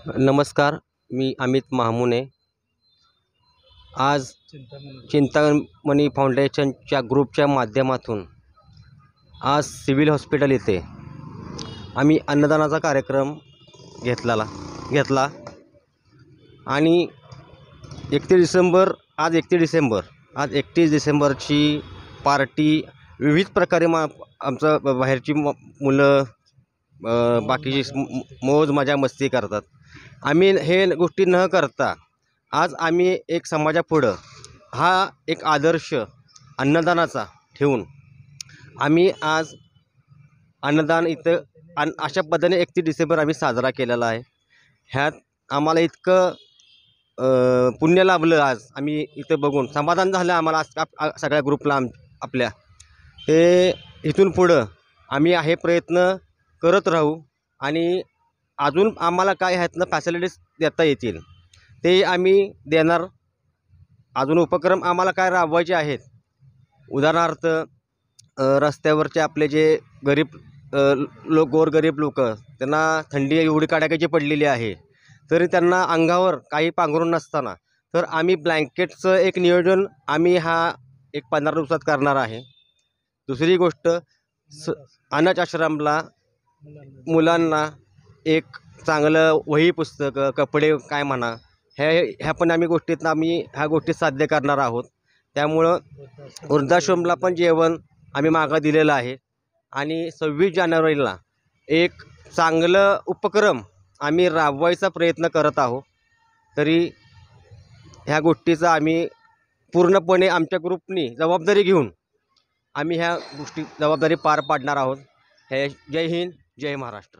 नमस्कार, मी अमित महामुने। आज चिंतामणी फाउंडेशनच्या ग्रुपच्या माध्यमातून आज सिव्हिल हॉस्पिटल येथे आम्ही अन्नदानाचा कार्यक्रम घेतला आणि 31 डिसेंबरची पार्टी विविध प्रकारे आमचं बाहेरची मुलं बाकीची मौज मजा मस्ती करतात। आम्ही हे गोष्टी न करता आज आम्ही एक समाजापुढं हा एक आदर्श अन्नदानाचा ठेवून आम्ही आज अन्नदान इथं अशा पद्धतीने 31 डिसेंबर आम्ही साजरा केलेला आहे। ह्यात आम्हाला इतकं पुण्य लाभलं। आज आम्ही इथं बघून समाधान झालं आम्हाला सगळ्या ग्रुपला आपल्या। हे इथून पुढं आम्ही हे प्रयत्न करत राहू आणि अजून आम्हाला काय ह्यातनं फॅसिलिटीज देता येतील ते आम्ही देणार। अजून उपक्रम आम्हाला काय राबवायचे आहेत, उदाहरणार्थ रस्त्यावरचे आपले जे गरीब गोरगरीब लोक, त्यांना थंडी एवढी कडाक्याची पडलेली आहे तरी त्यांना अंगावर काही पांघरून नसताना तर आम्ही ब्लँकेटचं एक नियोजन आम्ही एक 15 दिवसात करणार आहे। दुसरी गोष्ट, अनाथ आश्रमला मुलांना एक चांगलं वही पुस्तकं कपडे काय म्हणा ह्या पण आम्ही ह्या गोष्टी साध्य करणार आहोत। त्यामुळं वृद्धाश्रमला पण जेवण आम्ही मागं दिलेलं आहे आणि 26 जानेवारीला एक चांगलं उपक्रम आम्ही राबवायचा प्रयत्न करत आहोत। तरी ह्या गोष्टीचा आम्ही पूर्णपणे आमच्या ग्रुपनी जबाबदारी घेऊन आम्ही ह्या गोष्टी जबाबदारी पार पाडणार आहोत। जय हिंद, जय महाराष्ट्र।